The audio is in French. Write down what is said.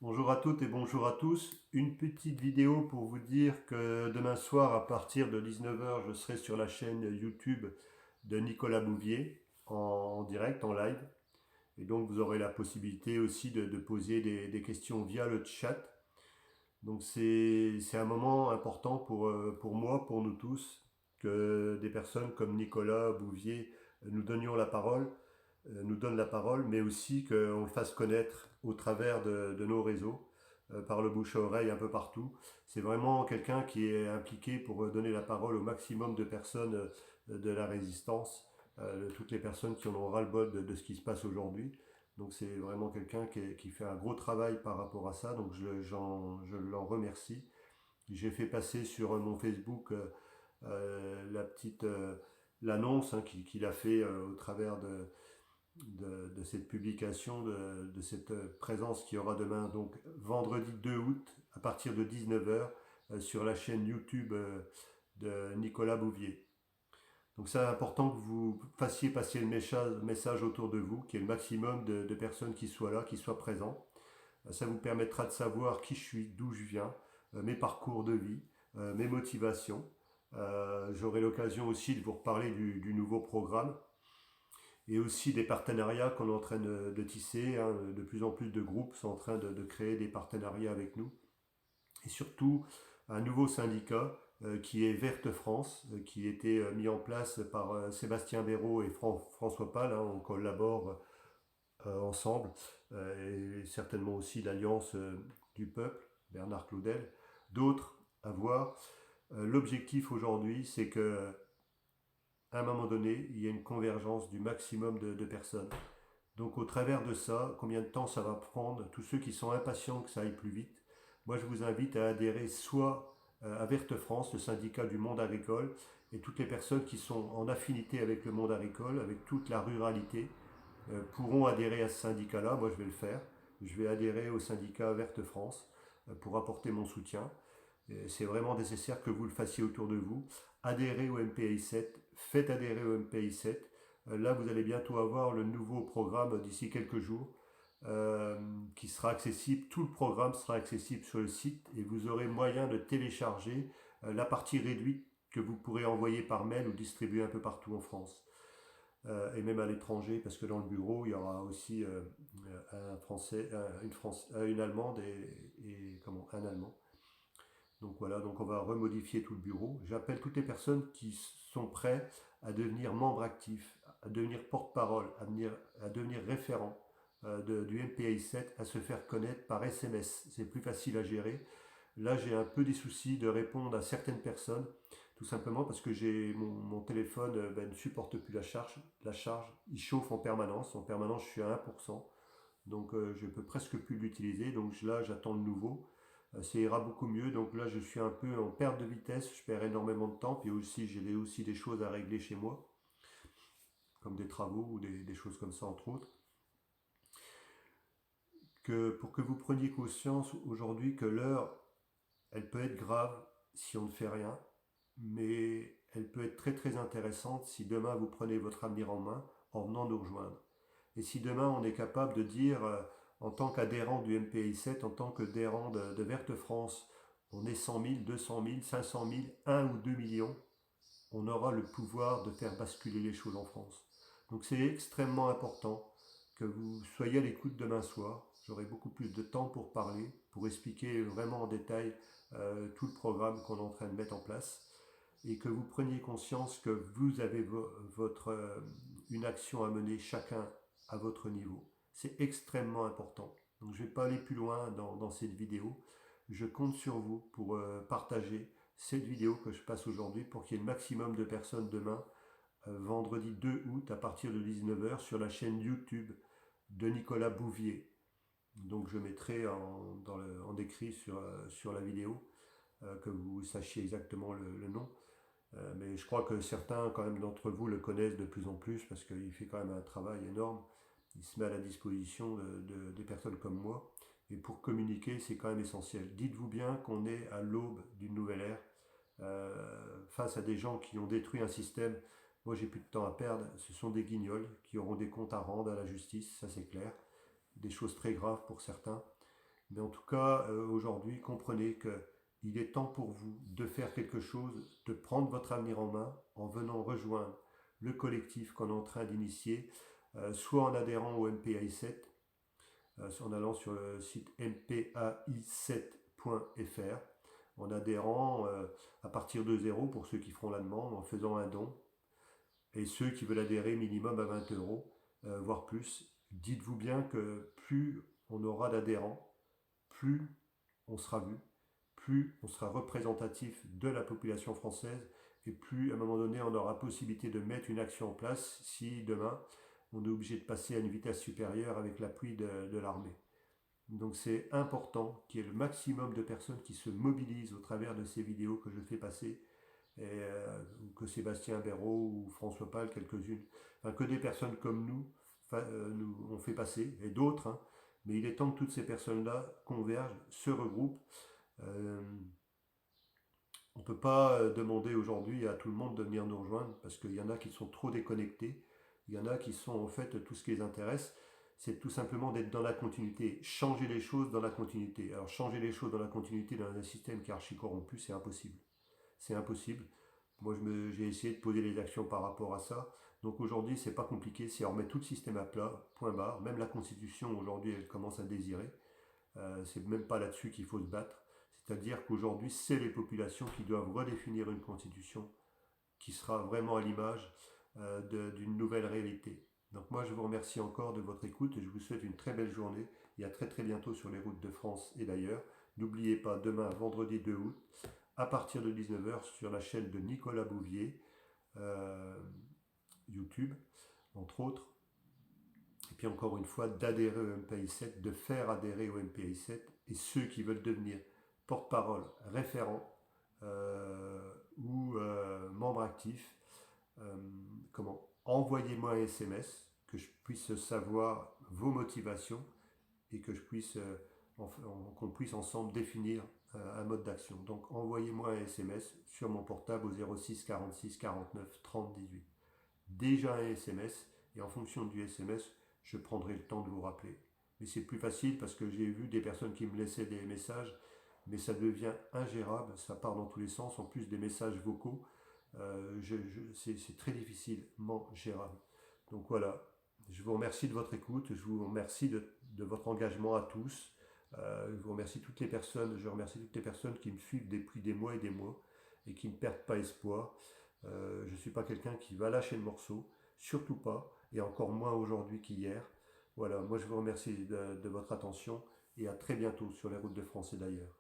Bonjour à toutes et bonjour à tous. Une petite vidéo pour vous dire que demain soir à partir de 19 heures, je serai sur la chaîne YouTube de Nicolas Bouvier en direct, en live. Et donc vous aurez la possibilité aussi de poser des questions via le chat. Donc c'est un moment important pour moi, pour nous tous, que des personnes comme Nicolas Bouvier nous donnions la parole, nous donnent la parole, mais aussi qu'on le fasse connaître au travers de nos réseaux, par le bouche à oreille un peu partout. C'est vraiment quelqu'un qui est impliqué pour donner la parole au maximum de personnes de la résistance, de toutes les personnes qui en ont ras-le-bol de ce qui se passe aujourd'hui. Donc c'est vraiment quelqu'un qui fait un gros travail par rapport à ça, donc je l'en remercie. J'ai fait passer sur mon Facebook la petite l'annonce qu'il a fait au travers de cette publication, de cette présence qu'il y aura demain, donc vendredi 2 août, à partir de 19 heures sur la chaîne YouTube de Nicolas Bouvier. Donc c'est important que vous fassiez passer le message autour de vous, qu'il y ait le maximum de personnes qui soient là, qui soient présents. Ça vous permettra de savoir qui je suis, d'où je viens, mes parcours de vie, mes motivations. J'aurai l'occasion aussi de vous reparler du nouveau programme et aussi des partenariats qu'on est en train de tisser, hein. De plus en plus de groupes sont en train de créer des partenariats avec nous. Et surtout, un nouveau syndicat qui est Verte France, qui a été mis en place par Sébastien Béraud et François Pal, hein. On collabore ensemble, et certainement aussi l'Alliance du Peuple, Bernard Claudel, d'autres à voir. L'objectif aujourd'hui, c'est que à un moment donné, il y a une convergence du maximum de personnes. Donc au travers de ça, combien de temps ça va prendre, tous ceux qui sont impatients que ça aille plus vite, moi je vous invite à adhérer soit à Verte France, le syndicat du monde agricole, et toutes les personnes qui sont en affinité avec le monde agricole, avec toute la ruralité, pourront adhérer à ce syndicat-là. Moi je vais le faire. Je vais adhérer au syndicat Verte France pour apporter mon soutien. C'est vraiment nécessaire que vous le fassiez autour de vous. Adhérez au MPI 7, faites adhérer au MPI 7. Là, vous allez bientôt avoir le nouveau programme d'ici quelques jours qui sera accessible. Tout le programme sera accessible sur le site et vous aurez moyen de télécharger la partie réduite que vous pourrez envoyer par mail ou distribuer un peu partout en France. Et même à l'étranger, parce que dans le bureau, il y aura aussi un Français, une Allemande et comment, un Allemand. Donc voilà, donc on va remodifier tout le bureau. J'appelle toutes les personnes qui sont prêtes à devenir membres actifs, à devenir porte-parole, à devenir référent du MPI 7, à se faire connaître par SMS. C'est plus facile à gérer. Là, j'ai un peu des soucis de répondre à certaines personnes, tout simplement parce que mon téléphone ne supporte plus la charge. La charge, il chauffe en permanence. En permanence, je suis à 1%. Donc, je peux presque plus l'utiliser. Donc là, j'attends le nouveau. Ça ira beaucoup mieux. Donc là, je suis un peu en perte de vitesse. Je perds énormément de temps. Puis aussi, j'ai aussi des choses à régler chez moi, comme des travaux ou des choses comme ça, entre autres. Pour que vous preniez conscience aujourd'hui que l'heure, elle peut être grave si on ne fait rien, mais elle peut être très très intéressante si demain vous prenez votre avenir en main en venant nous rejoindre. Et si demain on est capable de dire, en tant qu'adhérent du MPI 7, en tant qu'adhérent de Verte France, on est 100 000, 200 000, 500 000, 1 ou 2 millions, on aura le pouvoir de faire basculer les choses en France. Donc c'est extrêmement important que vous soyez à l'écoute demain soir. J'aurai beaucoup plus de temps pour parler, pour expliquer vraiment en détail tout le programme qu'on est en train de mettre en place et que vous preniez conscience que vous avez une action à mener chacun à votre niveau. C'est extrêmement important. Donc je ne vais pas aller plus loin dans cette vidéo. Je compte sur vous pour partager cette vidéo que je passe aujourd'hui pour qu'il y ait le maximum de personnes demain, vendredi 2 août à partir de 19 heures sur la chaîne YouTube de Nicolas Bouvier. Donc je mettrai en décrit sur la vidéo que vous sachiez exactement le nom. Mais je crois que certains quand même d'entre vous le connaissent de plus en plus parce qu'il fait quand même un travail énorme. Il se met à la disposition des personnes comme moi. Et pour communiquer, c'est quand même essentiel. Dites-vous bien qu'on est à l'aube d'une nouvelle ère, face à des gens qui ont détruit un système. Moi, j'ai plus de temps à perdre. Ce sont des guignols qui auront des comptes à rendre à la justice, ça c'est clair. Des choses très graves pour certains. Mais en tout cas, aujourd'hui, comprenez qu'il est temps pour vous de faire quelque chose, de prendre votre avenir en main en venant rejoindre le collectif qu'on est en train d'initier, soit en adhérant au MPI 7, en allant sur le site mpai7.fr, en adhérant à partir de zéro pour ceux qui feront la demande, en faisant un don, et ceux qui veulent adhérer minimum à 20 euros, voire plus. Dites-vous bien que plus on aura d'adhérents, plus on sera vu, plus on sera représentatif de la population française, et plus à un moment donné on aura possibilité de mettre une action en place si demain on est obligé de passer à une vitesse supérieure avec l'appui de l'armée. Donc c'est important qu'il y ait le maximum de personnes qui se mobilisent au travers de ces vidéos que je fais passer, ou que Sébastien Béraud ou François Pal, quelques-unes, enfin, que des personnes comme nous ont fait passer, et d'autres, hein. Mais il est temps que toutes ces personnes-là convergent, se regroupent. Euh, on ne peut pas demander aujourd'hui à tout le monde de venir nous rejoindre parce qu'il y en a qui sont trop déconnectés. Il y en a qui sont en fait tout ce qui les intéresse, c'est tout simplement d'être dans la continuité, changer les choses dans la continuité. Alors changer les choses dans la continuité dans un système qui est archi corrompu, c'est impossible. C'est impossible. Moi, j'ai essayé de poser les actions par rapport à ça. Donc aujourd'hui, c'est pas compliqué, c'est on remet tout le système à plat, point barre. Même la Constitution, aujourd'hui, elle commence à désirer. C'est même pas là-dessus qu'il faut se battre. C'est-à-dire qu'aujourd'hui, c'est les populations qui doivent redéfinir une constitution qui sera vraiment à l'image d'une nouvelle réalité. Donc moi, je vous remercie encore de votre écoute et je vous souhaite une très belle journée et à très très bientôt sur les routes de France et d'ailleurs. N'oubliez pas, demain, vendredi 2 août, à partir de 19h sur la chaîne de Nicolas Bouvier, euh, YouTube, entre autres. Et puis encore une fois, d'adhérer au MPI 7, de faire adhérer au MPI 7, et ceux qui veulent devenir porte-parole, référent ou membre actif, envoyez-moi un SMS, que je puisse savoir vos motivations et que je puisse, qu'on puisse ensemble définir un mode d'action. Donc envoyez-moi un SMS sur mon portable au 06 46 49 30 18. Déjà un SMS, et en fonction du SMS, je prendrai le temps de vous rappeler. Mais c'est plus facile parce que j'ai vu des personnes qui me laissaient des messages, mais ça devient ingérable, ça part dans tous les sens, en plus des messages vocaux, c'est très difficilement gérable. Donc voilà, je vous remercie de votre écoute, je vous remercie de votre engagement à tous. Je vous remercie toutes les personnes, je remercie toutes les personnes qui me suivent depuis des mois et des mois et qui ne perdent pas espoir. Je ne suis pas quelqu'un qui va lâcher le morceau, surtout pas, et encore moins aujourd'hui qu'hier. Voilà, moi je vous remercie de votre attention et à très bientôt sur les routes de France et d'ailleurs.